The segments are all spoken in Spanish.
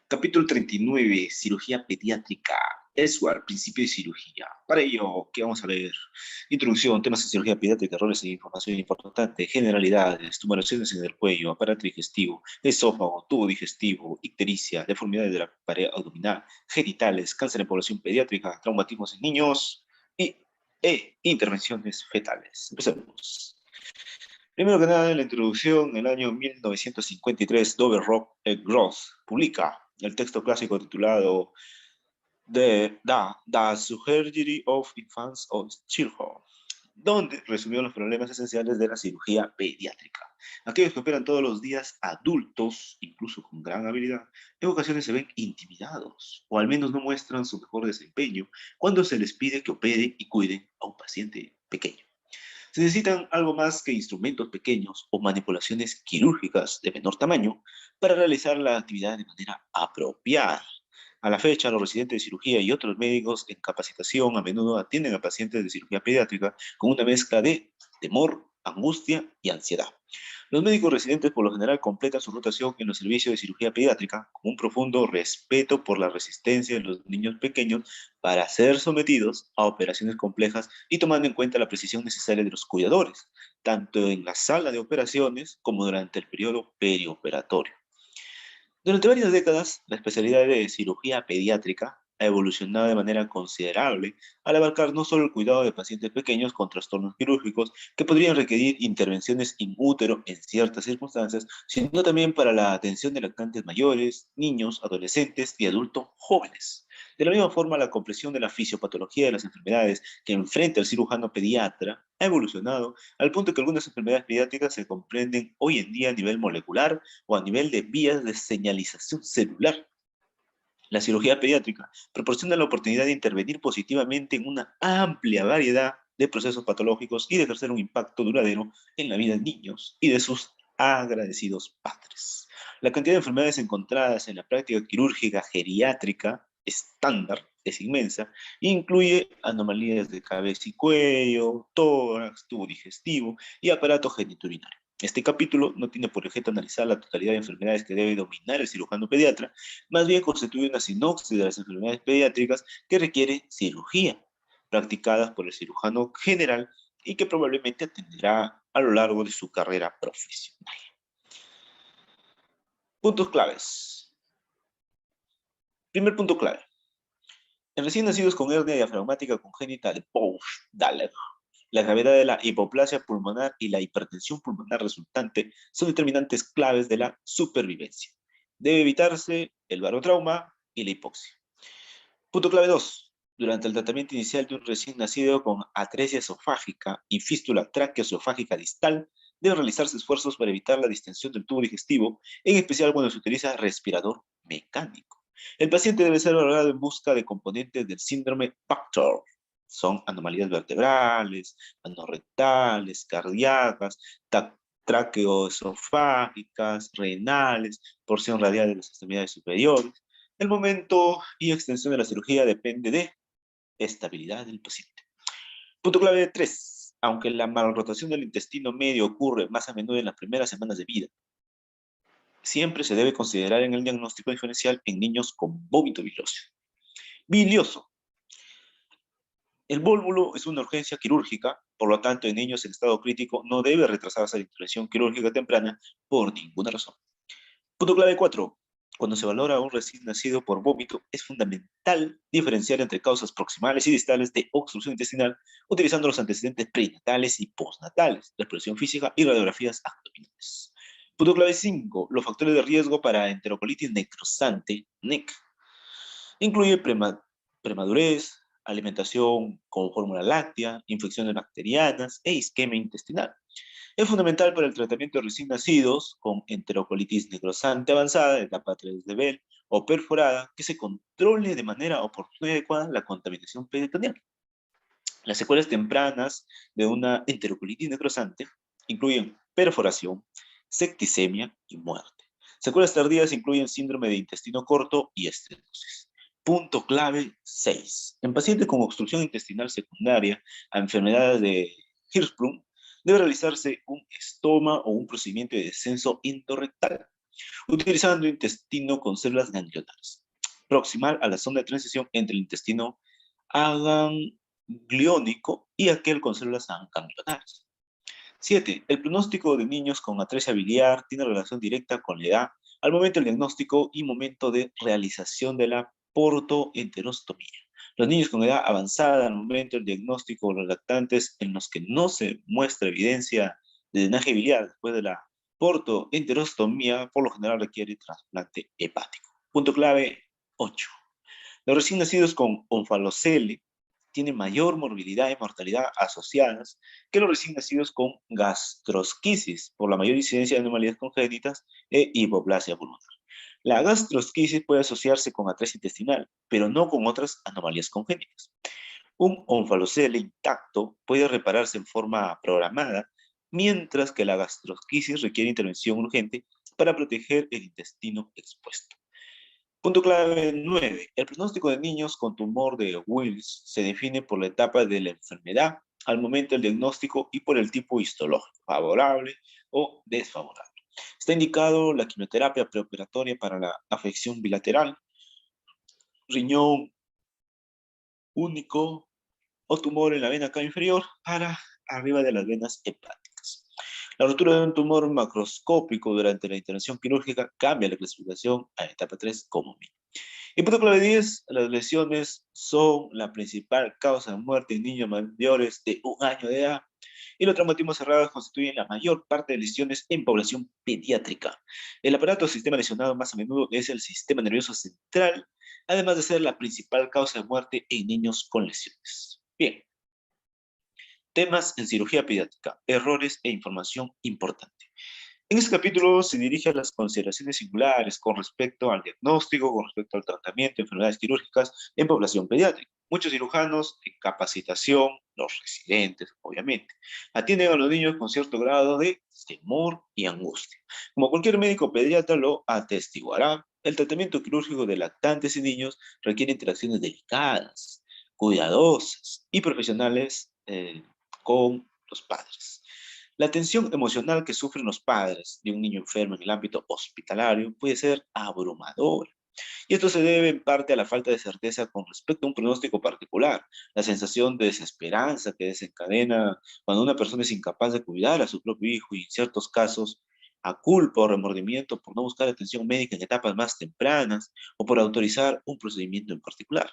Capítulo 39, cirugía pediátrica. Eso al principio de cirugía. Para ello, ¿qué vamos a leer? Introducción, temas de cirugía pediátrica, roles e información importante, generalidades, tumoraciones en el cuello, aparato digestivo, esófago, tubo digestivo, ictericia, deformidades de la pared abdominal, genitales, cáncer en población pediátrica, traumatismos en niños e intervenciones fetales. Empecemos. Primero que nada, en la introducción, en el año 1953, Dover Rock Gross publica el texto clásico titulado The Surgery of Infants of Children, donde resumió los problemas esenciales de la cirugía pediátrica. Aquellos que operan todos los días adultos, incluso con gran habilidad, en ocasiones se ven intimidados, o al menos no muestran su mejor desempeño cuando se les pide que operen y cuiden a un paciente pequeño. Se necesitan algo más que instrumentos pequeños o manipulaciones quirúrgicas de menor tamaño para realizar la actividad de manera apropiada. A la fecha, los residentes de cirugía y otros médicos en capacitación a menudo atienden a pacientes de cirugía pediátrica con una mezcla de temor, angustia y ansiedad. Los médicos residentes por lo general completan su rotación en los servicios de cirugía pediátrica con un profundo respeto por la resistencia de los niños pequeños para ser sometidos a operaciones complejas y tomando en cuenta la precisión necesaria de los cuidadores, tanto en la sala de operaciones como durante el periodo perioperatorio. Durante varias décadas, la especialidad de cirugía pediátrica ha evolucionado de manera considerable al abarcar no solo el cuidado de pacientes pequeños con trastornos quirúrgicos que podrían requerir intervenciones in útero en ciertas circunstancias, sino también para la atención de lactantes mayores, niños, adolescentes y adultos jóvenes. De la misma forma, la comprensión de la fisiopatología de las enfermedades que enfrenta el cirujano pediatra ha evolucionado al punto que algunas enfermedades pediátricas se comprenden hoy en día a nivel molecular o a nivel de vías de señalización celular. La cirugía pediátrica proporciona la oportunidad de intervenir positivamente en una amplia variedad de procesos patológicos y de ejercer un impacto duradero en la vida de niños y de sus agradecidos padres. La cantidad de enfermedades encontradas en la práctica quirúrgica geriátrica estándar es inmensa e incluye anomalías de cabeza y cuello, tórax, tubo digestivo y aparato genitourinario. Este capítulo no tiene por objeto analizar la totalidad de enfermedades que debe dominar el cirujano pediatra, más bien constituye una sinopsis de las enfermedades pediátricas que requiere cirugía, practicadas por el cirujano general y que probablemente atenderá a lo largo de su carrera profesional. Puntos claves. Primer punto clave. En recién nacidos con hernia diafragmática congénita de Bouch-Daller, la gravedad de la hipoplasia pulmonar y la hipertensión pulmonar resultante son determinantes claves de la supervivencia. Debe evitarse el barotrauma y la hipoxia. Punto clave 2. Durante el tratamiento inicial de un recién nacido con atresia esofágica y fístula tráqueo-esofágica distal, deben realizarse esfuerzos para evitar la distensión del tubo digestivo, en especial cuando se utiliza respirador mecánico. El paciente debe ser valorado en busca de componentes del síndrome Bacter. Son anomalías vertebrales, anorrectales, cardíacas, traqueoesofágicas, renales, porción radial de las extremidades superiores. El momento y extensión de la cirugía depende de estabilidad del paciente. Punto clave 3. Aunque la malrotación del intestino medio ocurre más a menudo en las primeras semanas de vida, siempre se debe considerar en el diagnóstico diferencial en niños con vómito bilioso. Bilioso. El vólvulo es una urgencia quirúrgica, por lo tanto, en niños en estado crítico no debe retrasarse la intervención quirúrgica temprana por ninguna razón. Punto clave 4. Cuando se valora a un recién nacido por vómito, es fundamental diferenciar entre causas proximales y distales de obstrucción intestinal, utilizando los antecedentes prenatales y postnatales, la exploración física y radiografías abdominales. Punto clave 5. Los factores de riesgo para enterocolitis necrosante, NEC, incluye premadurez, alimentación con fórmula láctea, infecciones bacterianas e isquemia intestinal. Es fundamental para el tratamiento de recién nacidos con enterocolitis necrosante avanzada, etapa 3 de Bell o perforada, que se controle de manera oportuna y adecuada la contaminación peritoneal. Las secuelas tempranas de una enterocolitis necrosante incluyen perforación, septicemia y muerte. Secuelas tardías incluyen síndrome de intestino corto y estenosis. Punto clave 6. En pacientes con obstrucción intestinal secundaria a enfermedades de Hirschsprung, debe realizarse un estoma o un procedimiento de descenso endorrectal. utilizando intestino con células ganglionares, proximal a la zona de transición entre el intestino agangliónico y aquel con células ganglionares. 7. El pronóstico de niños con atresia biliar tiene relación directa con la edad al momento del diagnóstico y momento de realización de la portoenterostomía. Los niños con edad avanzada al momento del diagnóstico, los lactantes en los que no se muestra evidencia de drenaje biliar después de la portoenterostomía, por lo general requiere trasplante hepático. Punto clave 8. Los recién nacidos con onfalocele tienen mayor morbilidad y mortalidad asociadas que los recién nacidos con gastrosquisis, por la mayor incidencia de anomalías congénitas e hipoplasia pulmonar. La gastrosquisis puede asociarse con atresia intestinal, pero no con otras anomalías congénitas. Un onfalocele intacto puede repararse en forma programada, mientras que la gastrosquisis requiere intervención urgente para proteger el intestino expuesto. Punto clave 9. El pronóstico de niños con tumor de Wills se define por la etapa de la enfermedad al momento del diagnóstico y por el tipo histológico, favorable o desfavorable. Está indicado la quimioterapia preoperatoria para la afección bilateral, riñón único o tumor en la vena cava inferior para arriba de las venas hepáticas. La rotura de un tumor macroscópico durante la intervención quirúrgica cambia la clasificación a etapa 3 como mínimo. Y punto clave 10, las lesiones son la principal causa de muerte en niños mayores de 1 año de edad y los traumatismos cerrados constituyen la mayor parte de lesiones en población pediátrica. El aparato o sistema lesionado más a menudo es el sistema nervioso central, además de ser la principal causa de muerte en niños con lesiones. Bien, temas en cirugía pediátrica, errores e información importante. En este capítulo se dirige a las consideraciones singulares con respecto al diagnóstico, con respecto al tratamiento de enfermedades quirúrgicas en población pediátrica. Muchos cirujanos en capacitación, los residentes, obviamente, atienden a los niños con cierto grado de temor y angustia. Como cualquier médico pediatra lo atestiguará, el tratamiento quirúrgico de lactantes y niños requiere interacciones delicadas, cuidadosas y profesionales con los padres. La tensión emocional que sufren los padres de un niño enfermo en el ámbito hospitalario puede ser abrumadora. Y esto se debe en parte a la falta de certeza con respecto a un pronóstico particular, la sensación de desesperanza que desencadena cuando una persona es incapaz de cuidar a su propio hijo y en ciertos casos a culpa o remordimiento por no buscar atención médica en etapas más tempranas o por autorizar un procedimiento en particular.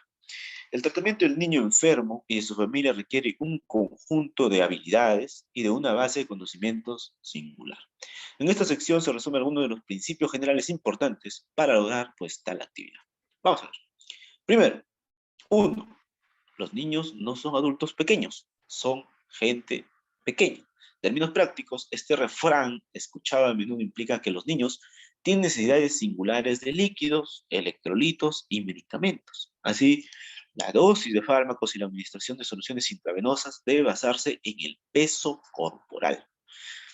El tratamiento del niño enfermo y de su familia requiere un conjunto de habilidades y de una base de conocimientos singular. En esta sección se resumen algunos de los principios generales importantes para lograr pues tal actividad. Vamos a ver. Primero, 1. Los niños no son adultos pequeños, son gente pequeña. En términos prácticos, este refrán escuchado a menudo implica que los niños tienen necesidades singulares de líquidos, electrolitos y medicamentos. Así, la dosis de fármacos y la administración de soluciones intravenosas debe basarse en el peso corporal.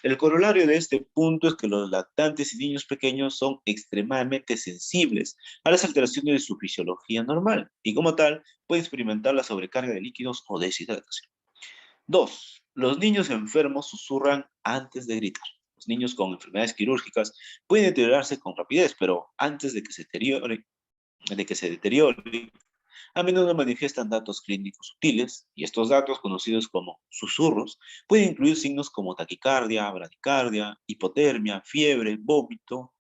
El corolario de este punto es que los lactantes y niños pequeños son extremadamente sensibles a las alteraciones de su fisiología normal y como tal pueden experimentar la sobrecarga de líquidos o deshidratación. 2. Los niños enfermos susurran antes de gritar. Los niños con enfermedades quirúrgicas pueden deteriorarse con rapidez, pero antes de que se deteriore, a menudo manifiestan datos clínicos sutiles, y estos datos, conocidos como susurros, pueden incluir signos como taquicardia, bradicardia, hipotermia, fiebre, vómito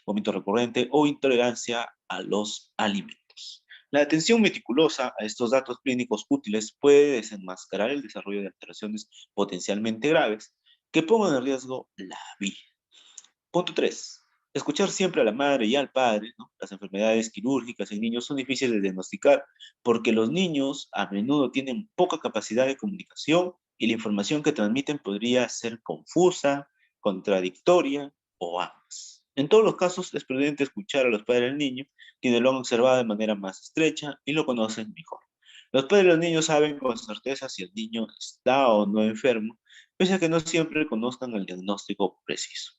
recurrente o intolerancia a los alimentos. La atención meticulosa a estos datos clínicos útiles puede desenmascarar el desarrollo de alteraciones potencialmente graves que pongan en riesgo la vida. Punto 3. Escuchar siempre a la madre y al padre, ¿no? Las enfermedades quirúrgicas en niños son difíciles de diagnosticar porque los niños a menudo tienen poca capacidad de comunicación y la información que transmiten podría ser confusa, contradictoria o ambas. En todos los casos es prudente escuchar a los padres del niño, quienes lo han observado de manera más estrecha y lo conocen mejor. Los padres de los niños saben con certeza si el niño está o no enfermo, pese a que no siempre conozcan el diagnóstico preciso.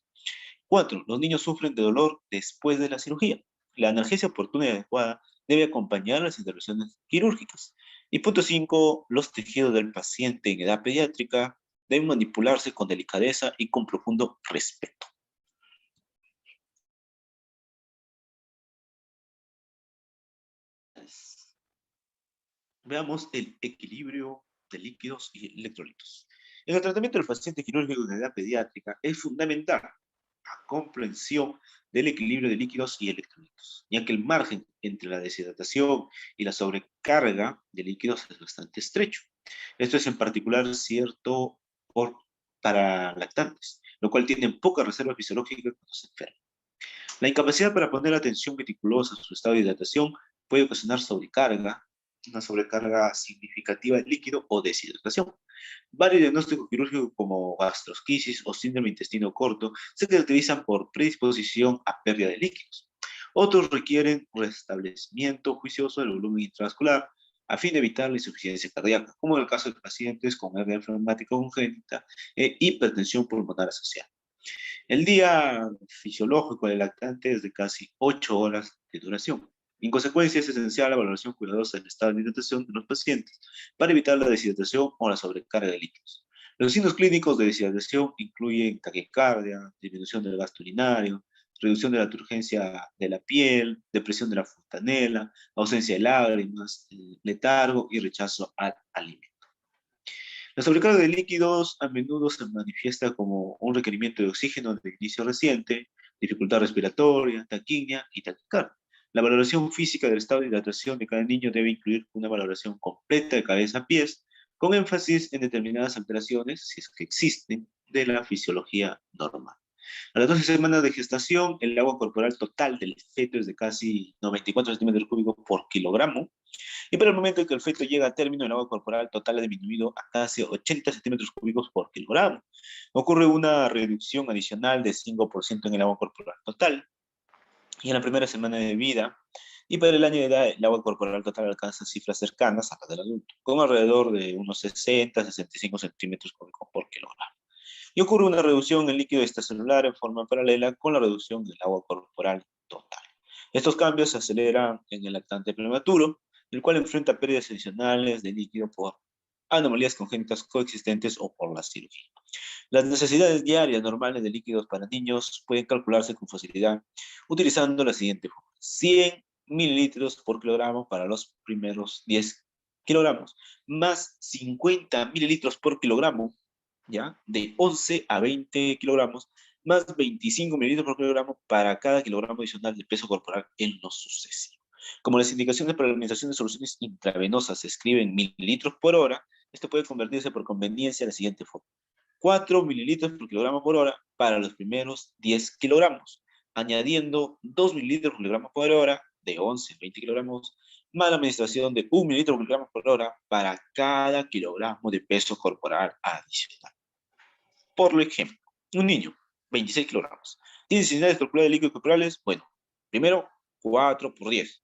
4. Los niños sufren de dolor después de la cirugía. La analgesia oportuna y adecuada debe acompañar las intervenciones quirúrgicas. Y punto 5. Los tejidos del paciente en edad pediátrica deben manipularse con delicadeza y con profundo respeto. Veamos el equilibrio de líquidos y electrolitos. En el tratamiento del paciente quirúrgico de edad pediátrica es fundamental la comprensión del equilibrio de líquidos y electrolitos, ya que el margen entre la deshidratación y la sobrecarga de líquidos es bastante estrecho. Esto es en particular cierto para lactantes, lo cual tienen poca reserva fisiológica cuando se enferman. La incapacidad para poner atención meticulosa a su estado de hidratación puede ocasionar sobrecarga, una sobrecarga significativa de líquido o deshidratación. Varios diagnósticos quirúrgicos como gastrosquisis o síndrome de intestino corto se caracterizan por predisposición a pérdida de líquidos. Otros requieren restablecimiento juicioso del volumen intravascular a fin de evitar la insuficiencia cardíaca, como en el caso de pacientes con hernia fleumática congénita e hipertensión pulmonar asociada. El día fisiológico del lactante es de casi 8 horas de duración. En consecuencia, es esencial la valoración cuidadosa del estado de hidratación de los pacientes para evitar la deshidratación o la sobrecarga de líquidos. Los signos clínicos de deshidratación incluyen taquicardia, disminución del gasto urinario, reducción de la turgencia de la piel, depresión de la fontanela, ausencia de lágrimas, letargo y rechazo al alimento. La sobrecarga de líquidos a menudo se manifiesta como un requerimiento de oxígeno de inicio reciente, dificultad respiratoria, taquimia y taquicardia. La valoración física del estado de hidratación de cada niño debe incluir una valoración completa de cabeza a pies, con énfasis en determinadas alteraciones, si es que existen, de la fisiología normal. A las 12 semanas de gestación, el agua corporal total del feto es de casi 94 centímetros cúbicos por kilogramo, y para el momento en que el feto llega a término, el agua corporal total ha disminuido a casi 80 centímetros cúbicos por kilogramo. Ocurre una reducción adicional de 5% en el agua corporal total. Y en la primera semana de vida, y para el año de edad, el agua corporal total alcanza cifras cercanas a las del adulto, con alrededor de unos 60-65 centímetros cúbicos por kilogramo. Y ocurre una reducción en líquido extracelular en forma paralela con la reducción del agua corporal total. Estos cambios se aceleran en el lactante prematuro, el cual enfrenta pérdidas adicionales de líquido por anomalías congénitas coexistentes o por la cirugía. Las necesidades diarias normales de líquidos para niños pueden calcularse con facilidad utilizando la siguiente fórmula: 100 mililitros por kilogramo para los primeros 10 kilogramos, más 50 mililitros por kilogramo, ¿ya? De 11 a 20 kilogramos, más 25 mililitros por kilogramo para cada kilogramo adicional de peso corporal en lo sucesivo. Como las indicaciones para la administración de soluciones intravenosas se escriben en mililitros por hora, esto puede convertirse por conveniencia en la siguiente forma: 4 mililitros por kilogramo por hora para los primeros 10 kilogramos, añadiendo 2 mililitros por kilogramo por hora de 11 a 20 kilogramos, más la administración de 1 mililitro por kilogramo por hora para cada kilogramo de peso corporal adicional. Por ejemplo, un niño, 26 kilogramos, tiene necesidades calculadas de líquidos corporales. Bueno, primero 4 por 10,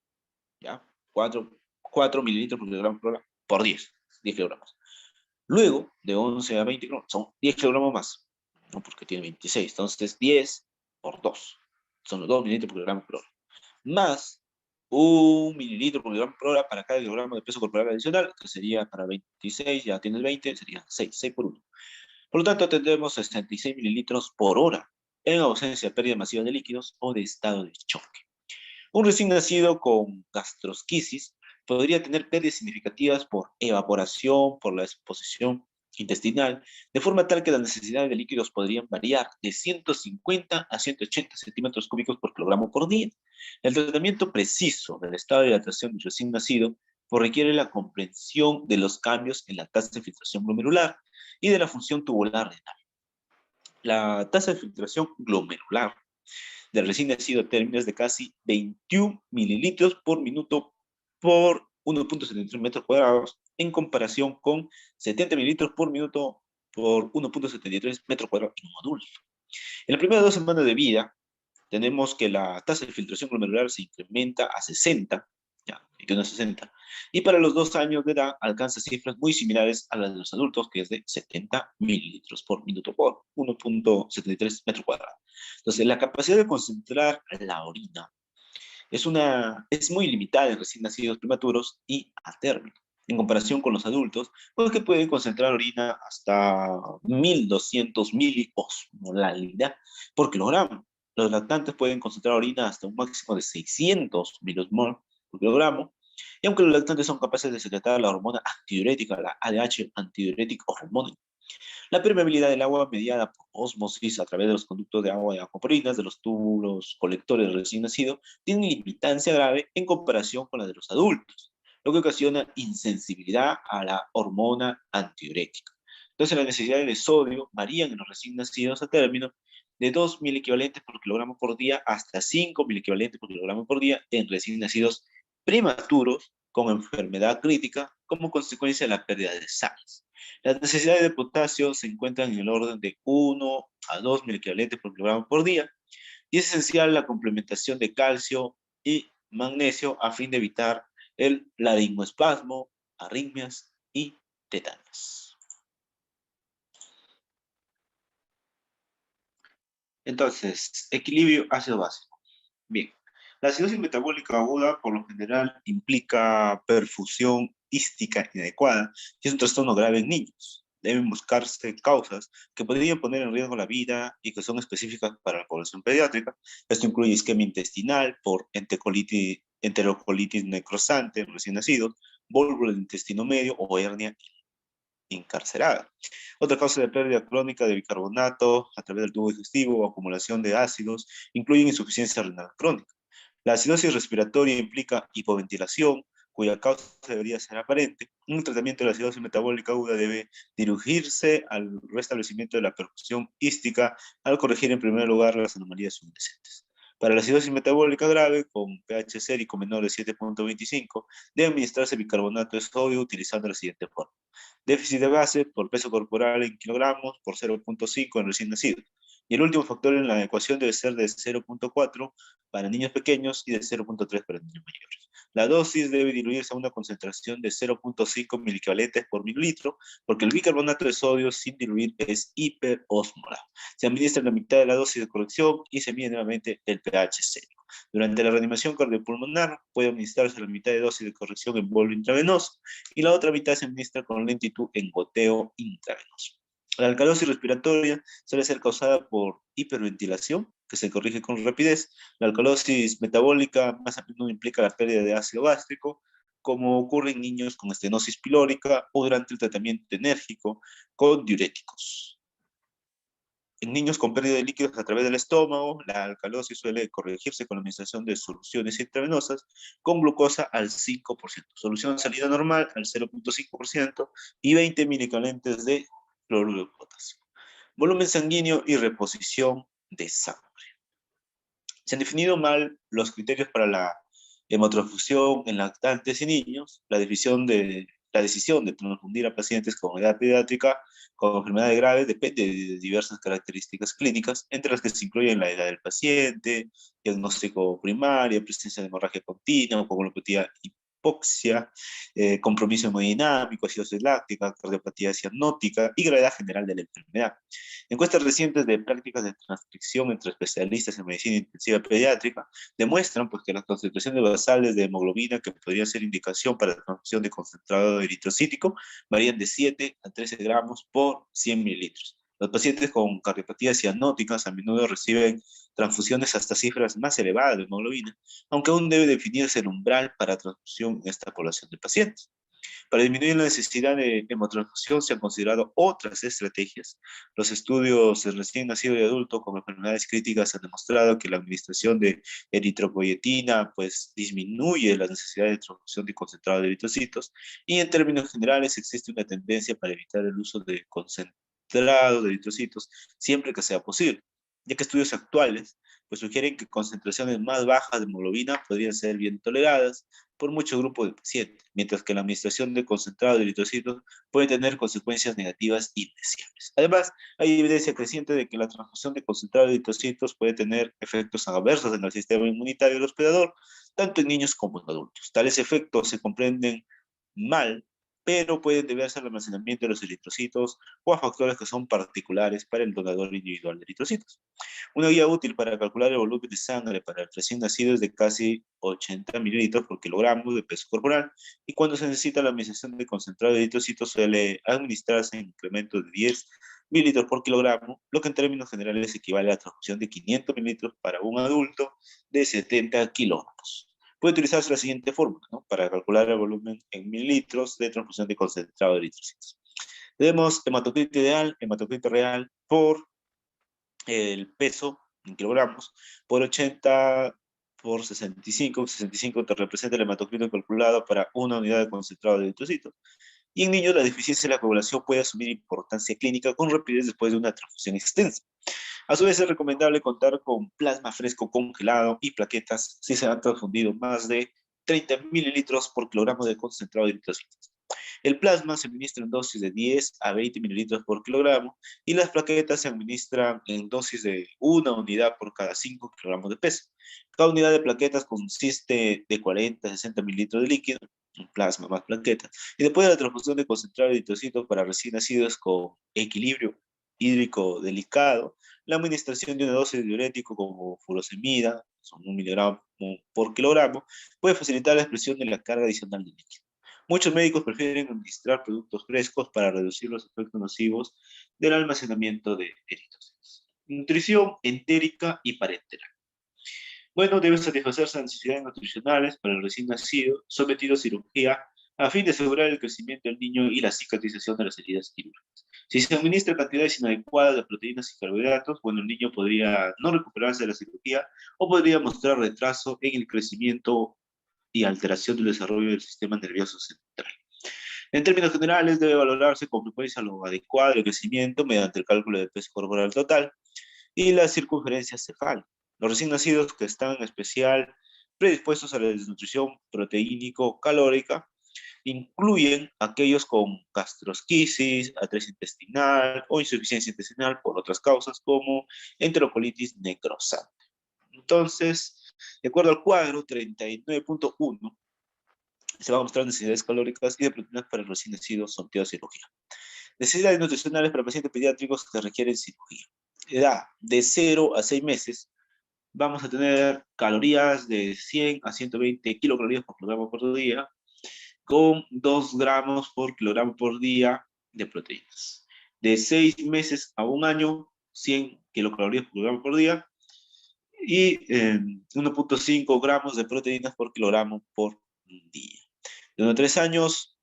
¿ya? 4 mililitros por kilogramo por hora por 10 kilogramos. Luego, de 11 a 20 kilogramos, son 10 kilogramos más, ¿no? Porque tiene 26. Entonces, 10 por 2. Son los 2 mililitros por kilogramo por hora. Más 1 mililitro por kilogramo por hora para cada kilogramo de peso corporal adicional, que sería para 26, ya tienes 20, sería 6 por 1. Por lo tanto, tendremos 66 mililitros por hora, en ausencia de pérdida masiva de líquidos o de estado de choque. Un recién nacido con gastrosquisis podría tener pérdidas significativas por evaporación, por la exposición intestinal, de forma tal que las necesidades de líquidos podrían variar de 150 a 180 centímetros cúbicos por kilogramo por día. El tratamiento preciso del estado de hidratación del recién nacido requiere la comprensión de los cambios en la tasa de filtración glomerular y de la función tubular renal. La tasa de filtración glomerular del recién nacido términos de casi 21 mililitros por minuto por 1.73 metros cuadrados, en comparación con 70 mililitros por minuto por 1.73 metros cuadrados en un adulto. En las primeras 2 semanas de vida, tenemos que la tasa de filtración glomerular se incrementa a 60, ya, 21 a 60, y para los 2 años de edad alcanza cifras muy similares a las de los adultos, que es de 70 mililitros por minuto por 1.73 metros cuadrados. Entonces, la capacidad de concentrar la orina es muy limitada en recién nacidos prematuros y a término, en comparación con los adultos, porque pueden concentrar orina hasta 1200 miliosmolalidad por kilogramo. Los lactantes pueden concentrar orina hasta un máximo de 600 milosmol por kilogramo, Y aunque los lactantes son capaces de secretar la hormona antidiurética, la ADH, antidiuretic hormone, la permeabilidad del agua mediada por ósmosis a través de los conductos de agua y acuaporinas de los túbulos colectores del recién nacido tiene imitancia grave en comparación con la de los adultos, lo que ocasiona insensibilidad a la hormona antidiurética. Entonces, las necesidades de sodio varían en los recién nacidos a término de 2 equivalentes por kilogramo por día hasta 5 equivalentes por kilogramo por día en recién nacidos prematuros con enfermedad crítica como consecuencia de la pérdida de sales. Las necesidades de potasio se encuentran en el orden de 1 a 2 equivalentes por kilogramo por día y es esencial la complementación de calcio y magnesio a fin de evitar el laringoespasmo, arritmias y tetanias. Entonces, equilibrio ácido básico. Bien, la acidosis metabólica aguda por lo general implica perfusión hística inadecuada y es un trastorno grave en niños. Deben buscarse causas que podrían poner en riesgo la vida y que son específicas para la población pediátrica. Esto incluye isquemia intestinal por enterocolitis necrosante en recién nacidos, volvo del intestino medio o hernia encarcerada. Otra causa de pérdida crónica de bicarbonato a través del tubo digestivo o acumulación de ácidos incluyen insuficiencia renal crónica. La acidosis respiratoria implica hipoventilación, cuya causa debería ser aparente. Un tratamiento de la acidosis metabólica aguda debe dirigirse al restablecimiento de la perfusión hística al corregir en primer lugar las anomalías subyacentes. Para la acidosis metabólica grave, con pH sérico menor de 7.25, debe administrarse bicarbonato de sodio utilizando la siguiente forma: déficit de base por peso corporal en kilogramos por 0.5 en recién nacidos. Y el último factor en la ecuación debe ser de 0.4 para niños pequeños y de 0.3 para niños mayores. La dosis debe diluirse a una concentración de 0.5 miliequivalentes por mililitro, porque el bicarbonato de sodio sin diluir es hiperosmolar. Se administra la mitad de la dosis de corrección y se mide nuevamente el pH cero. Durante la reanimación cardiopulmonar puede administrarse la mitad de dosis de corrección en bolo intravenoso y la otra mitad se administra con lentitud en goteo intravenoso. La alcalosis respiratoria suele ser causada por hiperventilación, que se corrige con rapidez. La alcalosis metabólica más a menudo implica la pérdida de ácido gástrico, como ocurre en niños con estenosis pilórica o durante el tratamiento enérgico con diuréticos. En niños con pérdida de líquidos a través del estómago, la alcalosis suele corregirse con la administración de soluciones intravenosas con glucosa al 5%, solución salida normal al 0.5% y 20 milivalentes de cloruro de potasio. Volumen sanguíneo y reposición de sangre. Se han definido mal los criterios para la hemotransfusión en lactantes y niños. La decisión de transfundir a pacientes con edad pediátrica con enfermedades graves depende de diversas características clínicas, entre las que se incluyen la edad del paciente, diagnóstico primario, presencia de hemorragia continua, coagulopatía hipoxia, compromiso hemodinámico, acidosis láctica, cardiopatía cianótica y gravedad general de la enfermedad. Encuestas recientes de prácticas de transcripción entre especialistas en medicina intensiva pediátrica demuestran pues, que las concentraciones basales de hemoglobina que podrían ser indicación para la transfusión de concentrado eritrocítico varían de 7 a 13 gramos por 100 mililitros. Los pacientes con cardiopatías cianóticas a menudo reciben transfusiones hasta cifras más elevadas de hemoglobina, aunque aún debe definirse el umbral para transfusión en esta población de pacientes. Para disminuir la necesidad de hemotransfusión se han considerado otras estrategias. Los estudios de recién nacido y adulto con enfermedades críticas han demostrado que la administración de eritropoyetina pues, disminuye la necesidad de transfusión de concentrado de eritrocitos y en términos generales existe una tendencia para evitar el uso de concentrado de eritrocitos siempre que sea posible, ya que estudios actuales pues sugieren que concentraciones más bajas de hemoglobina podrían ser bien toleradas por muchos grupos de pacientes, mientras que la administración de concentrado de eritrocitos puede tener consecuencias negativas indeseables. Además, hay evidencia creciente de que la transfusión de concentrado de eritrocitos puede tener efectos adversos en el sistema inmunitario del hospedador, tanto en niños como en adultos. Tales efectos se comprenden mal, pero pueden deberse al almacenamiento de los eritrocitos o a factores que son particulares para el donador individual de eritrocitos. Una guía útil para calcular el volumen de sangre para el recién nacido es de casi 80 mililitros por kilogramo de peso corporal y cuando se necesita la administración de concentrado de eritrocitos suele administrarse en incrementos de 10 mililitros por kilogramo, lo que en términos generales equivale a la transfusión de 500 mililitros para un adulto de 70 kilogramos. puede utilizarse la siguiente fórmula, ¿no? Para calcular el volumen en mililitros de transfusión de concentrado de eritrocitos. Tenemos hematocrito ideal, hematocrito real por el peso en kilogramos, por 80 por 65, 65 te representa el hematocrito calculado para una unidad de concentrado de eritrocitos. Y en niños la deficiencia de la coagulación puede asumir importancia clínica con rapidez después de una transfusión extensa. A su vez es recomendable contar con plasma fresco congelado y plaquetas si se han transfundido más de 30 mililitros por kilogramo de concentrado de eritrocitos. El plasma se administra en dosis de 10 a 20 mililitros por kilogramo y las plaquetas se administran en dosis de una unidad por cada 5 kilogramos de peso. Cada unidad de plaquetas consiste de 40 a 60 mililitros de líquido, un plasma más plaquetas, y después de la transfusión de concentrado de eritrocitos para recién nacidos con equilibrio hídrico delicado, la administración de una dosis de diurético como furosemida, son 1 miligramo por kilogramo, puede facilitar la expresión de la carga adicional de líquido. Muchos médicos prefieren administrar productos frescos para reducir los efectos nocivos del almacenamiento de eritrocitos. Nutrición entérica y parenteral. Bueno, debe satisfacerse las necesidades nutricionales para el recién nacido sometido a cirugía a fin de asegurar el crecimiento del niño y la cicatrización de las heridas quirúrgicas. Si se administra cantidades inadecuadas de proteínas y carbohidratos, bueno, el niño podría no recuperarse de la cirugía o podría mostrar retraso en el crecimiento y alteración del desarrollo del sistema nervioso central. En términos generales, debe valorarse con frecuencia lo adecuado del crecimiento mediante el cálculo del peso corporal total y la circunferencia cefálica. Los recién nacidos que están en especial predispuestos a la desnutrición proteínico-calórica incluyen aquellos con gastrosquisis, atresia intestinal o insuficiencia intestinal por otras causas como enterocolitis necrosante. Entonces, de acuerdo al cuadro 39.1, se van a mostrar necesidades calóricas y de proteínas para el recién nacido sometido a cirugía. Necesidades nutricionales para pacientes pediátricos que requieren cirugía. Edad de 0 a 6 meses, vamos a tener calorías de 100 a 120 kilocalorías por kilogramo por día, con 2 gramos por kilogramo por día de proteínas. De 6 meses a 1 año, 100 kilocalorías por kilogramo por día y 1.5 gramos de proteínas por kilogramo por día. De 1 a 3 años,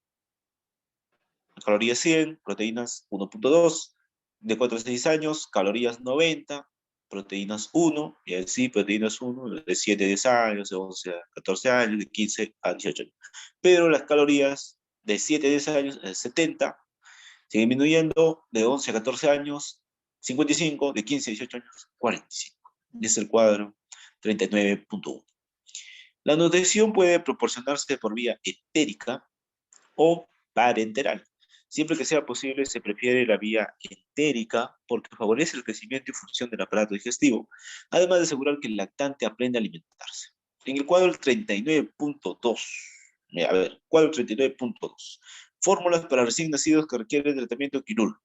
calorías 100, proteínas 1.2. De 4 a 6 años, calorías 90, proteínas 1, y así proteínas 1, de 7 a 10 años, de 11 a 14 años, de 15 a 18 años. Pero las calorías de 7 a 10 años, 70, siguen disminuyendo, de 11 a 14 años, 55, de 15 a 18 años, 45. Es el cuadro 39.1. La nutrición puede proporcionarse por vía entérica o parenteral. Siempre que sea posible, se prefiere la vía entérica porque favorece el crecimiento y función del aparato digestivo, además de asegurar que el lactante aprenda a alimentarse. En el cuadro 39.2, cuadro 39.2, fórmulas para recién nacidos que requieren tratamiento quirúrgico.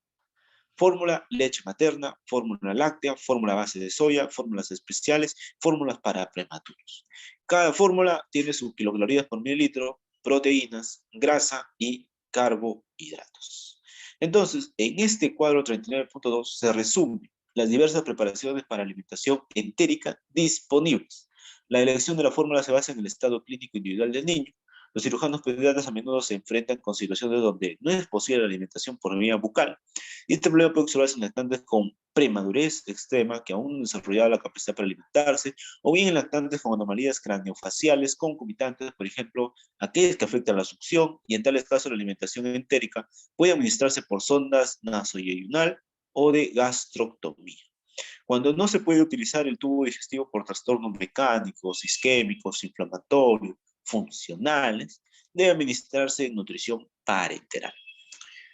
Fórmula leche materna, fórmula láctea, fórmula base de soya, fórmulas especiales, fórmulas para prematuros. Cada fórmula tiene sus kilocalorías por mililitro, proteínas, grasa y carbohidratos. Entonces, en este cuadro 39.2 se resumen las diversas preparaciones para alimentación entérica disponibles. La elección de la fórmula se basa en el estado clínico individual del niño. Los cirujanos pediatras a menudo se enfrentan con situaciones donde no es posible la alimentación por vía bucal, y este problema puede observarse en lactantes con premadurez extrema que aún no han desarrollado la capacidad para alimentarse, o bien en lactantes con anomalías craneofaciales concomitantes, por ejemplo, aquellas que afectan la succión, y en tales casos la alimentación entérica puede administrarse por sondas nasoyeyunal o de gastroctomía. Cuando no se puede utilizar el tubo digestivo por trastornos mecánicos, isquémicos, inflamatorios, funcionales, debe administrarse nutrición parenteral.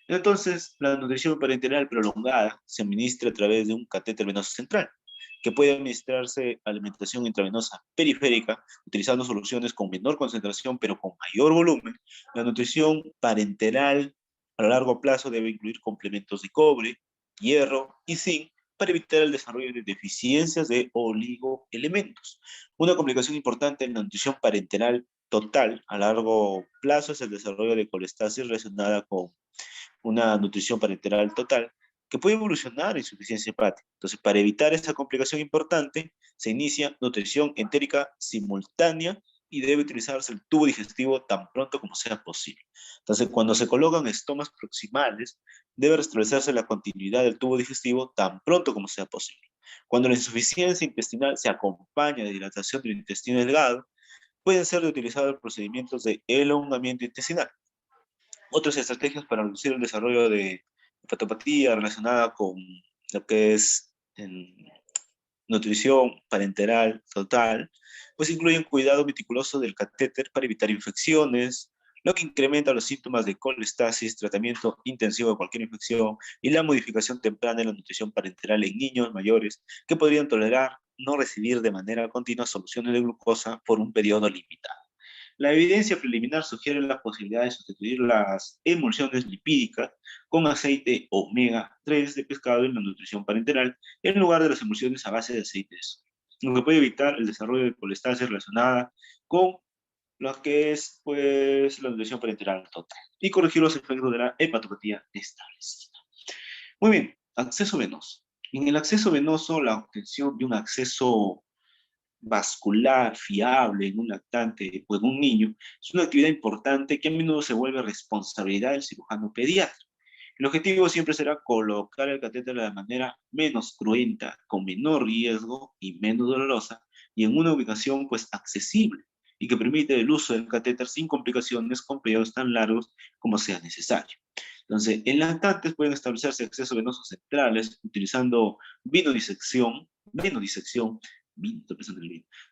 Entonces, la nutrición parenteral prolongada se administra a través de un catéter venoso central, que puede administrarse alimentación intravenosa periférica, utilizando soluciones con menor concentración pero con mayor volumen. La nutrición parenteral a largo plazo debe incluir complementos de cobre, hierro y zinc para evitar el desarrollo de deficiencias de oligoelementos. Una complicación importante en la nutrición parenteral total a largo plazo es el desarrollo de colestasis relacionada con una nutrición parenteral total, que puede evolucionar en insuficiencia hepática. Entonces, para evitar esta complicación importante, se inicia nutrición entérica simultánea y debe utilizarse el tubo digestivo tan pronto como sea posible. Entonces, cuando se colocan estomas proximales, debe restablecerse la continuidad del tubo digestivo tan pronto como sea posible. Cuando la insuficiencia intestinal se acompaña de dilatación del intestino delgado, pueden ser utilizados procedimientos de elongamiento intestinal. Otras estrategias para reducir el desarrollo de hepatopatía relacionada con lo que es nutrición parenteral total, pues incluyen cuidado meticuloso del catéter para evitar infecciones, lo que incrementa los síntomas de colestasis, tratamiento intensivo de cualquier infección y la modificación temprana de la nutrición parenteral en niños mayores que podrían tolerar no recibir de manera continua soluciones de glucosa por un periodo limitado. La evidencia preliminar sugiere la posibilidad de sustituir las emulsiones lipídicas con aceite omega 3 de pescado en la nutrición parenteral en lugar de las emulsiones a base de aceite de soya, lo que puede evitar el desarrollo de colestasis relacionada con lo que es pues, la nutrición parenteral total y corregir los efectos de la hepatopatía establecida. Muy bien, acceso venoso. En el acceso venoso, la obtención de un acceso vascular fiable en un lactante o en un niño es una actividad importante que a menudo se vuelve responsabilidad del cirujano pediatra. El objetivo siempre será colocar el catéter de la manera menos cruenta, con menor riesgo y menos dolorosa, y en una ubicación pues accesible, y que permite el uso del catéter sin complicaciones con periodos tan largos como sea necesario. Entonces, en lactantes pueden establecerse accesos venosos centrales utilizando venodisección,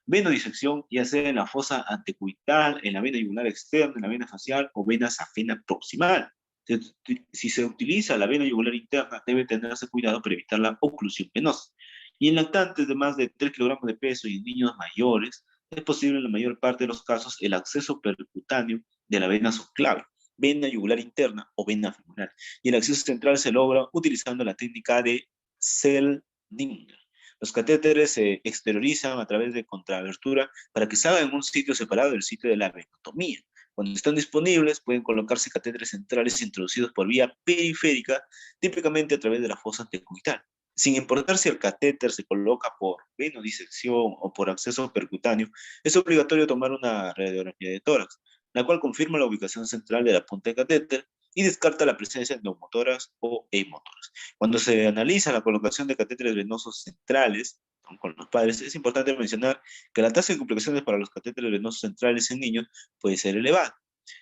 venodisección, ya sea en la fosa antecubital, en la vena yugular externa, en la vena facial o vena safena proximal. Si se utiliza la vena yugular interna, debe tenerse cuidado para evitar la oclusión venosa. Y en lactantes de más de 3 kilogramos de peso y en niños mayores, es posible en la mayor parte de los casos el acceso percutáneo de la vena subclaviana, vena yugular interna o vena femoral. Y el acceso central se logra utilizando la técnica de Seldinger. Los catéteres se exteriorizan a través de contraabertura para que salgan en un sitio separado del sitio de la venotomía. Cuando están disponibles, pueden colocarse catéteres centrales introducidos por vía periférica, típicamente a través de la fosa antecubital. Sin importar si el catéter se coloca por venodisección o por acceso percutáneo, es obligatorio tomar una radiografía de tórax, la cual confirma la ubicación central de la punta de catéter y descarta la presencia de neumotoras o hemotoras. Cuando se analiza la colocación de catéteres venosos centrales con los padres, es importante mencionar que la tasa de complicaciones para los catéteres venosos centrales en niños puede ser elevada.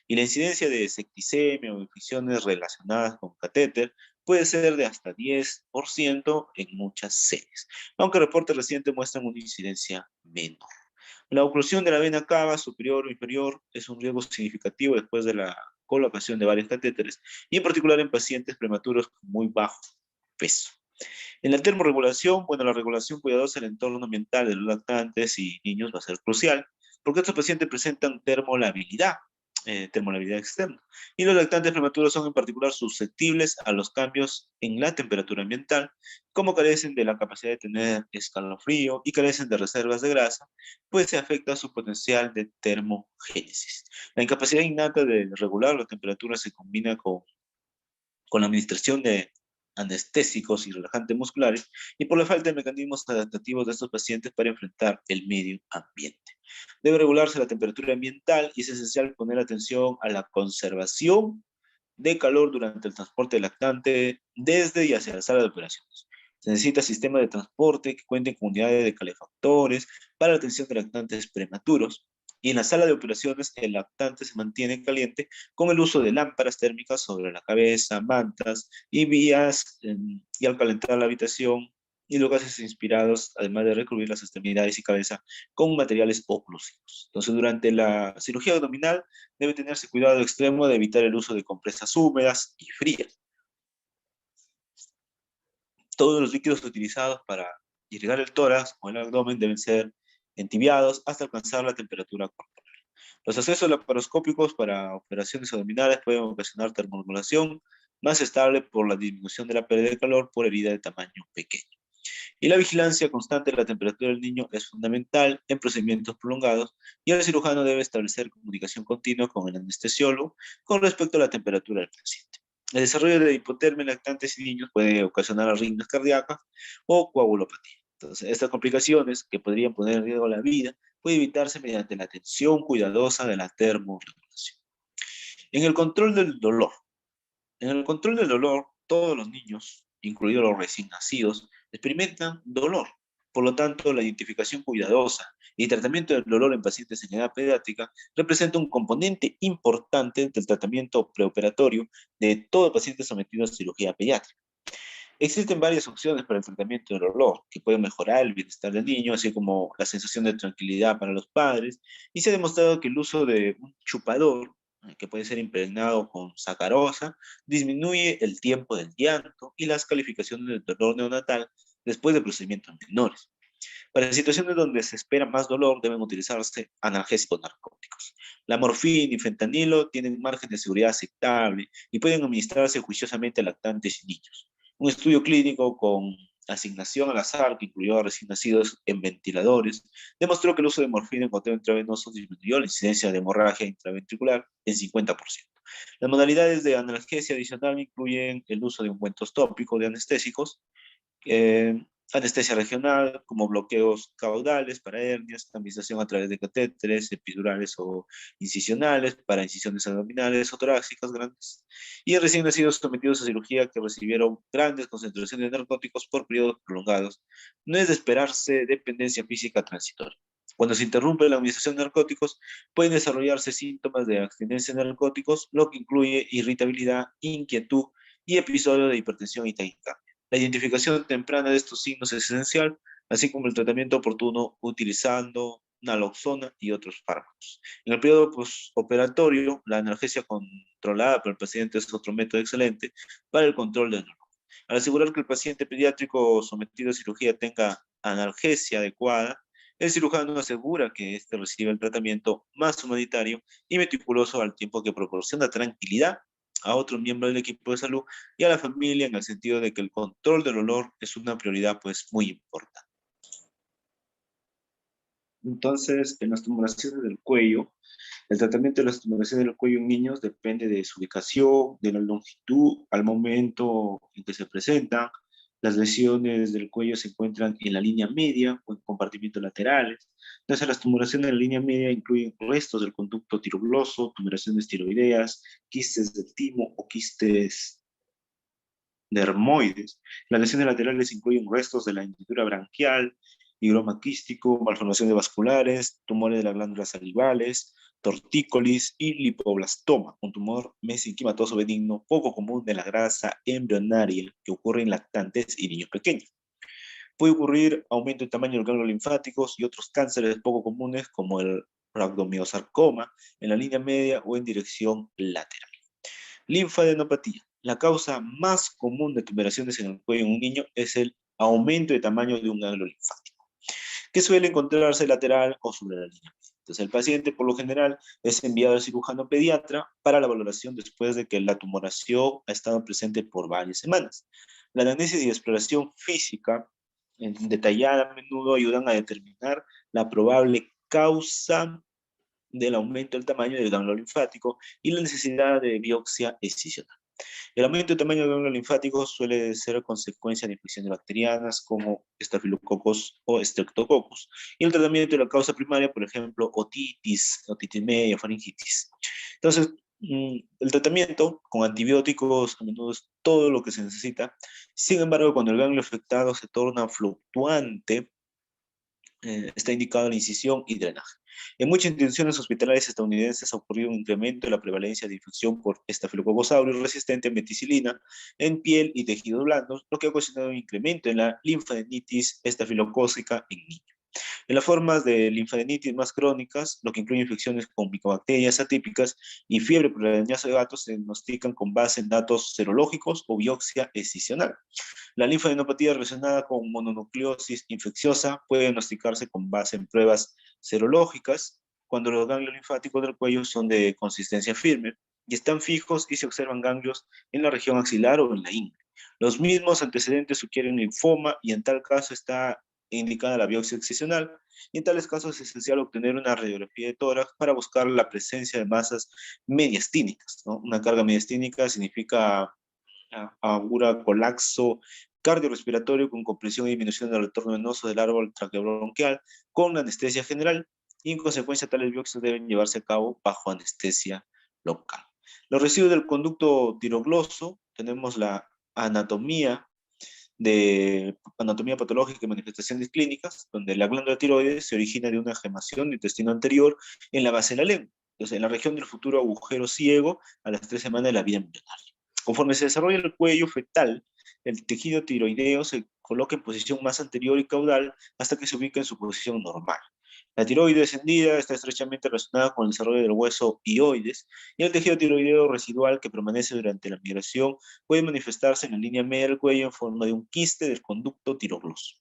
Y la incidencia de septicemia o infecciones relacionadas con catéter puede ser de hasta 10% en muchas series, aunque reportes recientes muestran una incidencia menor. La oclusión de la vena cava superior o inferior es un riesgo significativo después de la colocación de varios catéteres, y en particular en pacientes prematuros con muy bajo peso. En la termorregulación, bueno, la regulación cuidadosa del entorno ambiental de los lactantes y niños va a ser crucial, porque estos pacientes presentan termolabilidad externa, y los lactantes prematuros son en particular susceptibles a los cambios en la temperatura ambiental, como carecen de la capacidad de tener escalofrío y carecen de reservas de grasa, pues se afecta su potencial de termogénesis. La incapacidad innata de regular la temperatura se combina con la administración de anestésicos y relajantes musculares y por la falta de mecanismos adaptativos de estos pacientes para enfrentar el medio ambiente. Debe regularse la temperatura ambiental y es esencial poner atención a la conservación de calor durante el transporte del lactante desde y hacia la sala de operaciones. Se necesita sistemas de transporte que cuenten con unidades de calefactores para la atención de lactantes prematuros. Y en la sala de operaciones, el lactante se mantiene caliente con el uso de lámparas térmicas sobre la cabeza, mantas y vías, y al calentar la habitación y los gases inspirados, además de recubrir las extremidades y cabeza con materiales oclusivos. Entonces, durante la cirugía abdominal, debe tenerse cuidado extremo de evitar el uso de compresas húmedas y frías. Todos los líquidos utilizados para irrigar el tórax o el abdomen deben ser entibiados hasta alcanzar la temperatura corporal. Los accesos laparoscópicos para operaciones abdominales pueden ocasionar termorregulación más estable por la disminución de la pérdida de calor por herida de tamaño pequeño. Y la vigilancia constante de la temperatura del niño es fundamental en procedimientos prolongados y el cirujano debe establecer comunicación continua con el anestesiólogo con respecto a la temperatura del paciente. El desarrollo de hipotermia en lactantes y niños puede ocasionar arritmias cardíacas o coagulopatía. Entonces, estas complicaciones que podrían poner en riesgo la vida puede evitarse mediante la atención cuidadosa de la termorregulación. En el control del dolor. En el control del dolor, todos los niños, incluidos los recién nacidos, experimentan dolor. Por lo tanto, la identificación cuidadosa y tratamiento del dolor en pacientes en edad pediátrica representa un componente importante del tratamiento preoperatorio de todo paciente sometido a cirugía pediátrica. Existen varias opciones para el tratamiento del dolor que pueden mejorar el bienestar del niño, así como la sensación de tranquilidad para los padres, y se ha demostrado que el uso de un chupador, que puede ser impregnado con sacarosa, disminuye el tiempo del llanto y las calificaciones del dolor neonatal después de procedimientos menores. Para situaciones donde se espera más dolor, deben utilizarse analgésicos narcóticos. La morfina y fentanilo tienen margen de seguridad aceptable y pueden administrarse juiciosamente a lactantes y niños. Un estudio clínico con asignación al azar, que incluyó a recién nacidos en ventiladores, demostró que el uso de morfina en goteo intravenoso disminuyó la incidencia de hemorragia intraventricular en 50%. Las modalidades de analgesia adicional incluyen el uso de ungüentos tópicos de anestésicos, eh, anestesia regional, como bloqueos caudales para hernias, estabilización a través de catéteres epidurales o incisionales para incisiones abdominales o torácicas grandes, y recién nacidos sometidos a cirugía que recibieron grandes concentraciones de narcóticos por periodos prolongados. No es de esperarse dependencia física transitoria. Cuando se interrumpe la administración de narcóticos, pueden desarrollarse síntomas de abstinencia de narcóticos, lo que incluye irritabilidad, inquietud y episodios de hipertensión y taquicardia. La identificación temprana de estos signos es esencial, así como el tratamiento oportuno utilizando naloxona y otros fármacos. En el periodo postoperatorio, la analgesia controlada por el paciente es otro método excelente para el control del dolor. Al asegurar que el paciente pediátrico sometido a cirugía tenga analgesia adecuada, el cirujano asegura que éste recibe el tratamiento más humanitario y meticuloso al tiempo que proporciona tranquilidad a otro miembro del equipo de salud y a la familia, en el sentido de que el control del dolor es una prioridad pues muy importante. Entonces, en las tumoraciones del cuello, el tratamiento de las tumoraciones del cuello en niños depende de su ubicación, de la longitud, al momento en que se presentan. Las lesiones del cuello se encuentran en la línea media o en compartimientos laterales. Entonces, las tumoraciones en la línea media incluyen restos del conducto tirogloso, tumoraciones tiroideas, quistes del timo o quistes dermoides. Las lesiones laterales incluyen restos de la hendidura branquial, higroma quístico, malformaciones vasculares, tumores de las glándulas salivales, tortícolis y lipoblastoma, un tumor mesenquimatoso benigno poco común de la grasa embrionaria que ocurre en lactantes y niños pequeños. Puede ocurrir aumento de tamaño de los ganglios linfáticos y otros cánceres poco comunes como el rhabdomiosarcoma en la línea media o en dirección lateral. Linfadenopatía. La causa más común de tumoraciones en el cuello en un niño es el aumento de tamaño de un ganglio linfático, que suele encontrarse lateral o sobre la línea. Entonces, el paciente, por lo general, es enviado al cirujano pediatra para la valoración después de que la tumoración ha estado presente por varias semanas. La anamnesis y exploración física detallada a menudo ayudan a determinar la probable causa del aumento del tamaño del ganglio linfático y la necesidad de biopsia excisional. El aumento de tamaño del ganglio linfático suele ser consecuencia de infecciones bacterianas como estafilococos o streptococcus, y el tratamiento de la causa primaria, por ejemplo, otitis media, faringitis. Entonces, el tratamiento con antibióticos a menudo es todo lo que se necesita. Sin embargo, cuando el ganglio afectado se torna fluctuante, está indicada la incisión y drenaje. En muchas instituciones hospitalarias estadounidenses ha ocurrido un incremento de la prevalencia de infección por Staphylococcus aureus resistente a meticilina en piel y tejidos blandos, lo que ha ocasionado un incremento en la linfadenitis estafilocócica en niños. En las formas de linfadenitis más crónicas, lo que incluye infecciones con micobacterias atípicas y fiebre por el arañazo de gatos, se diagnostican con base en datos serológicos o biopsia excisional. La linfadenopatía relacionada con mononucleosis infecciosa puede diagnosticarse con base en pruebas serológicas cuando los ganglios linfáticos del cuello son de consistencia firme y están fijos y se observan ganglios en la región axilar o en la ingle. Los mismos antecedentes sugieren linfoma y en tal caso está indicada la biopsia excisional, y en tales casos es esencial obtener una radiografía de tórax para buscar la presencia de masas mediastínicas, ¿no? Una carga mediastínica significa augura colapso cardiorrespiratorio con compresión y disminución del retorno venoso del árbol traqueobronquial con anestesia general y en consecuencia tales biopsias deben llevarse a cabo bajo anestesia local. Los residuos del conducto tirogloso, tenemos la anatomía anatomía patológica y manifestaciones clínicas, donde la glándula tiroides se origina de una gemación de intestino anterior en la base de la lengua, entonces en la región del futuro agujero ciego a las 3 semanas de la vida embrionaria. Conforme se desarrolla el cuello fetal, el tejido tiroideo se coloca en posición más anterior y caudal hasta que se ubica en su posición normal. La tiroide descendida está estrechamente relacionada con el desarrollo del hueso hioides y el tejido tiroideo residual que permanece durante la migración puede manifestarse en la línea media del cuello en forma de un quiste del conducto tirogloso.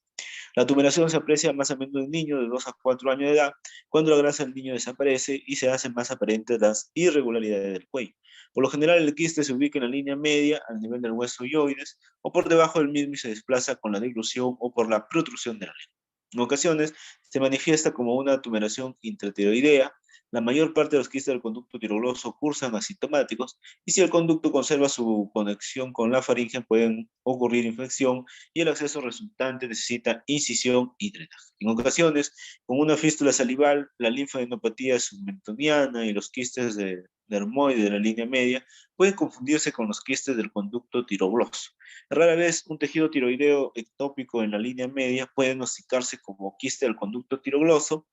La tumoración se aprecia más a menudo en niños de 2 a 4 años de edad, cuando la grasa del niño desaparece y se hacen más aparentes las irregularidades del cuello. Por lo general, el quiste se ubica en la línea media, al nivel del hueso hioides, o por debajo del mismo y se desplaza con la dilución o por la protrusión de la lengua. En ocasiones, se manifiesta como una tumoración intratiroidea. La mayor parte de los quistes del conducto tirogloso cursan asintomáticos y si el conducto conserva su conexión con la faringe pueden ocurrir infección y el acceso resultante necesita incisión y drenaje. En ocasiones, con una fístula salival, la linfadenopatía submentoniana y los quistes de dermoide de la línea media pueden confundirse con los quistes del conducto tirogloso. Rara vez un tejido tiroideo ectópico en la línea media puede diagnosticarse como quiste del conducto tirogloso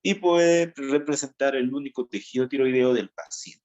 y puede representar el único tejido tiroideo del paciente.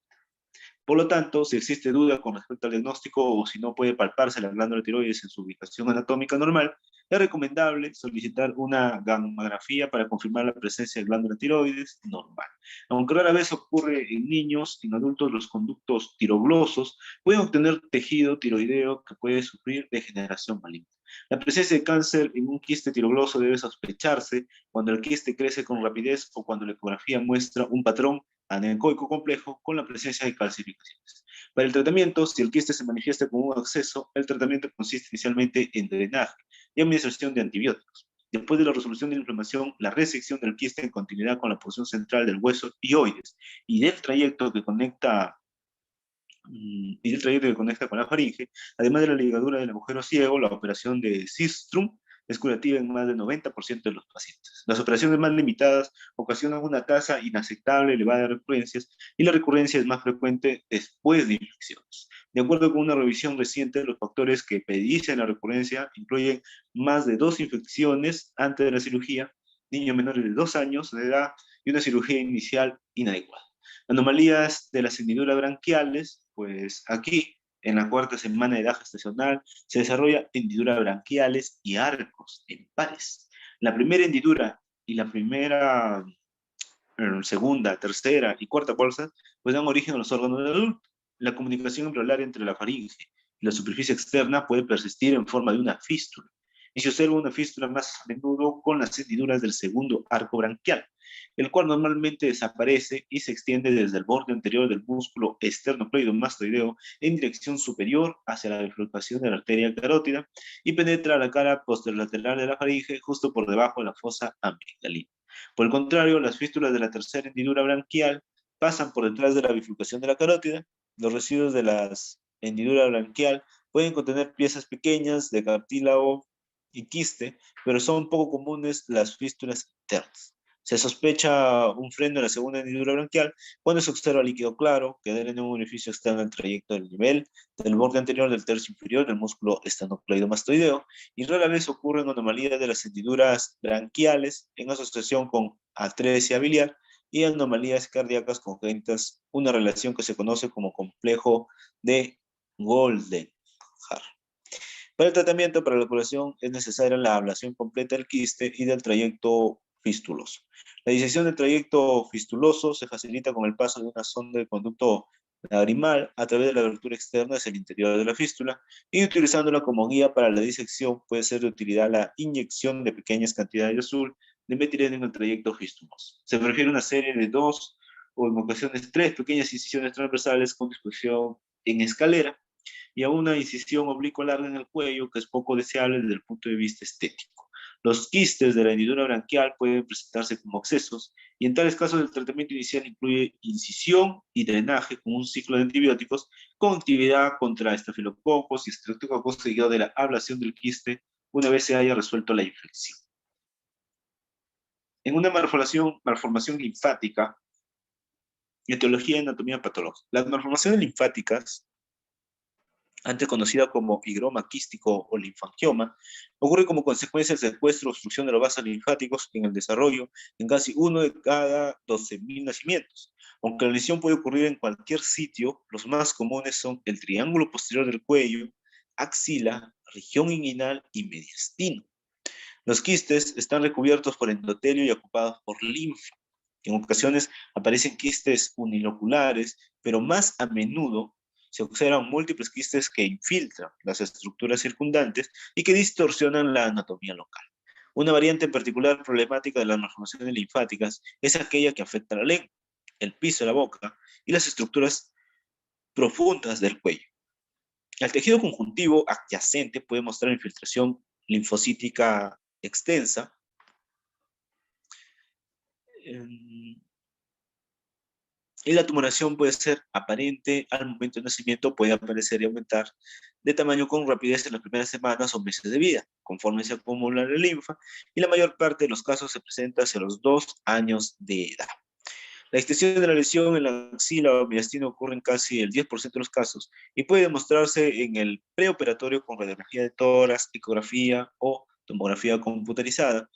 Por lo tanto, si existe duda con respecto al diagnóstico o si no puede palparse la glándula tiroides en su ubicación anatómica normal, es recomendable solicitar una gamografía para confirmar la presencia de glándula tiroides normal. Aunque rara vez ocurre en niños, en adultos los conductos tiroglosos pueden obtener tejido tiroideo que puede sufrir degeneración maligna. La presencia de cáncer en un quiste tirogloso debe sospecharse cuando el quiste crece con rapidez o cuando la ecografía muestra un patrón anecoico complejo con la presencia de calcificaciones. Para el tratamiento, si el quiste se manifiesta como un absceso, el tratamiento consiste inicialmente en drenaje y administración de antibióticos. Después de la resolución de la inflamación, la resección del quiste en continuidad con la porción central del hueso hioides y del trayecto que conecta con la faringe, además de la ligadura del agujero ciego, la operación de Sistrum es curativa en más del 90% de los pacientes. Las operaciones más limitadas ocasionan una tasa inaceptable elevada de recurrencias y la recurrencia es más frecuente después de infecciones. De acuerdo con una revisión reciente, los factores que predicen la recurrencia incluyen más de 2 infecciones antes de la cirugía, niños menores de 2 años de edad y una cirugía inicial inadecuada. Anomalías de las hendiduras branquiales, pues aquí, en la 4ª semana de edad gestacional, se desarrolla hendiduras branquiales y arcos en pares. La primera hendidura y la primera, segunda, tercera y cuarta bolsa, pues dan origen a los órganos del adulto. La comunicación embrionaria entre la faringe y la superficie externa puede persistir en forma de una fístula. Y se observa una fístula más a menudo con las hendiduras del segundo arco branquial, el cual normalmente desaparece y se extiende desde el borde anterior del músculo esternocleidomastoideo en dirección superior hacia la bifurcación de la arteria carótida y penetra la cara posterolateral de la faringe justo por debajo de la fosa amigdalina. Por el contrario, las fístulas de la tercera hendidura branquial pasan por detrás de la bifurcación de la carótida. Los residuos de la hendidura branquial pueden contener piezas pequeñas de cartílago y quiste, pero son poco comunes las fístulas internas. Se sospecha un freno en la segunda hendidura branquial cuando se observa líquido claro que adhiere en un orificio externo al trayecto del nivel del borde anterior del tercio inferior del músculo esternocleidomastoideo y rara vez ocurren anomalías de las hendiduras branquiales en asociación con atresia biliar y anomalías cardíacas congénitas, una relación que se conoce como complejo de Goldenhar. Para el tratamiento para la curación es necesaria la ablación completa del quiste y del trayecto fistuloso. La disección del trayecto fistuloso se facilita con el paso de una sonda de conducto lagrimal a través de la abertura externa hacia el interior de la fístula y utilizándola como guía para la disección puede ser de utilidad la inyección de pequeñas cantidades de azul de metileno en el trayecto fistuloso. Se prefiere una serie de 2 o en ocasiones 3 pequeñas incisiones transversales con disposición en escalera y a una incisión oblicua larga en el cuello que es poco deseable desde el punto de vista estético. Los quistes de la hendidura branquial pueden presentarse como abscesos y en tales casos el tratamiento inicial incluye incisión y drenaje con un ciclo de antibióticos con actividad contra estafilococos y estreptococos seguido de la ablación del quiste una vez se haya resuelto la infección. En una malformación linfática, etiología y anatomía patológica. Las malformaciones linfáticas, antes conocida como higroma quístico o linfangioma, ocurre como consecuencia del secuestro o obstrucción de los vasos linfáticos en el desarrollo en casi uno de cada 12.000 nacimientos. Aunque la lesión puede ocurrir en cualquier sitio, los más comunes son el triángulo posterior del cuello, axila, región inguinal y mediastino. Los quistes están recubiertos por endotelio y ocupados por linfa. En ocasiones aparecen quistes uniloculares, pero más a menudo se observan múltiples quistes que infiltran las estructuras circundantes y que distorsionan la anatomía local. Una variante en particular problemática de las malformaciones linfáticas es aquella que afecta la lengua, el piso de la boca y las estructuras profundas del cuello. El tejido conjuntivo adyacente puede mostrar infiltración linfocítica extensa, y la tumoración puede ser aparente al momento del nacimiento, puede aparecer y aumentar de tamaño con rapidez en las primeras semanas o meses de vida, conforme se acumula la linfa, y la mayor parte de los casos se presenta hacia los 2 años de edad. La extensión de la lesión en la axila o mediastino ocurre en casi el 10% de los casos y puede demostrarse en el preoperatorio con radiografía de tórax, ecografía o tomografía computarizada.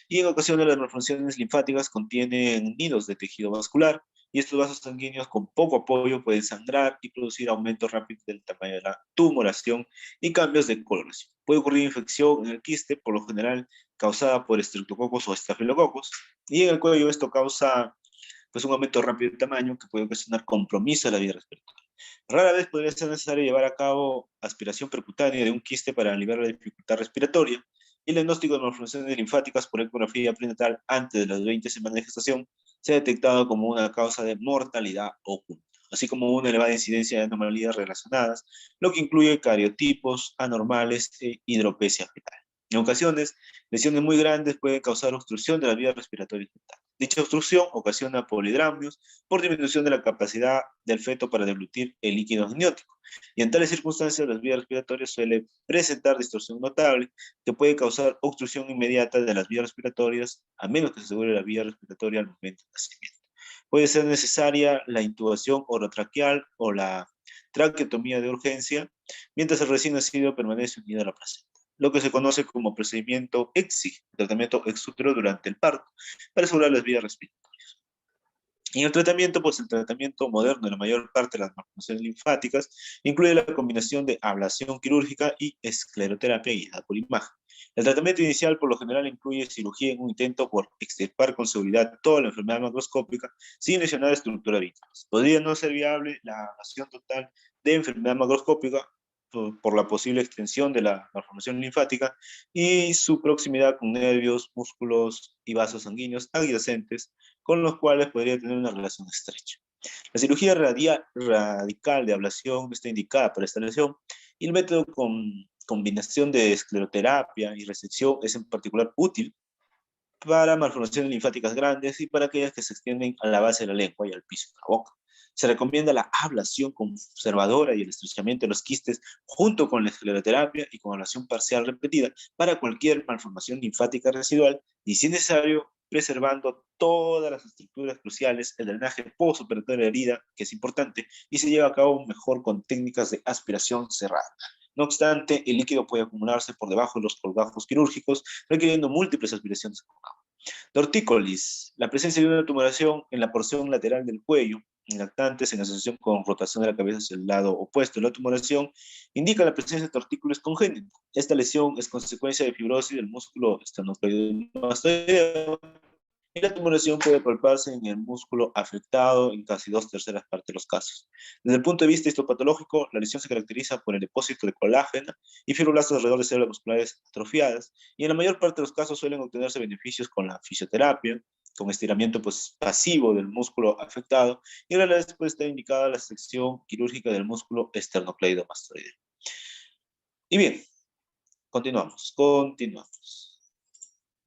Y en ocasiones las malformaciones linfáticas contienen nidos de tejido vascular y estos vasos sanguíneos con poco apoyo pueden sangrar y producir aumento rápido del tamaño de la tumoración y cambios de coloración. Puede ocurrir infección en el quiste, por lo general causada por estreptococos o estafilococos, y en el cuello esto causa pues un aumento rápido de tamaño que puede ocasionar compromiso de la vía respiratoria. Rara vez podría ser necesario llevar a cabo aspiración percutánea de un quiste para aliviar la dificultad respiratoria, y el diagnóstico de malformaciones linfáticas por ecografía prenatal antes de las 20 semanas de gestación se ha detectado como una causa de mortalidad oculta, así como una elevada incidencia de anomalías relacionadas, lo que incluye cariotipos anormales e hidropesia fetal. En ocasiones, lesiones muy grandes pueden causar obstrucción de la vía respiratoria fetal. Dicha obstrucción ocasiona polidramnios por disminución de la capacidad del feto para deglutir el líquido amniótico. Y en tales circunstancias, las vías respiratorias suelen presentar distorsión notable que puede causar obstrucción inmediata de las vías respiratorias, a menos que se asegure la vía respiratoria al momento del nacimiento. Puede ser necesaria la intubación orotraqueal o la traqueotomía de urgencia, mientras el recién nacido permanece unido a la placenta, lo que se conoce como procedimiento EXI, tratamiento ex útero durante el parto, para asegurar las vías respiratorias. Y en el tratamiento, pues el tratamiento moderno de la mayor parte de las malformaciones linfáticas incluye la combinación de ablación quirúrgica y escleroterapia guiada por imagen. El tratamiento inicial por lo general incluye cirugía en un intento por extirpar con seguridad toda la enfermedad macroscópica sin lesionar estructuras vitales. Podría no ser viable la ablación total de enfermedad macroscópica por la posible extensión de la malformación linfática y su proximidad con nervios, músculos y vasos sanguíneos adyacentes, con los cuales podría tener una relación estrecha. La cirugía radical de ablación está indicada para esta lesión y el método con combinación de escleroterapia y resección es en particular útil para malformaciones linfáticas grandes y para aquellas que se extienden a la base de la lengua y al piso de la boca. Se recomienda la ablación conservadora y el estrechamiento de los quistes junto con la escleroterapia y con ablación parcial repetida para cualquier malformación linfática residual y, si es necesario, preservando todas las estructuras cruciales, el drenaje postoperatorio de la herida, que es importante, y se lleva a cabo mejor con técnicas de aspiración cerrada. No obstante, el líquido puede acumularse por debajo de los colgajos quirúrgicos, requiriendo múltiples aspiraciones con agua. Tortícolis, la presencia de una tumoración en la porción lateral del cuello, en lactantes en asociación con rotación de la cabeza hacia el lado opuesto de la tumoración, indica la presencia de tortícolis congénita. Esta lesión es consecuencia de fibrosis del músculo esternocleidomastoideo y la tumoración puede palparse en el músculo afectado en casi 2/3 partes de los casos. Desde el punto de vista histopatológico, la lesión se caracteriza por el depósito de colágeno y fibroblastos alrededor de células musculares atrofiadas, y en la mayor parte de los casos suelen obtenerse beneficios con la fisioterapia, con estiramiento pasivo del músculo afectado, y a la vez puede estar indicada la sección quirúrgica del músculo esternocleidomastoideo. Y bien, continuamos.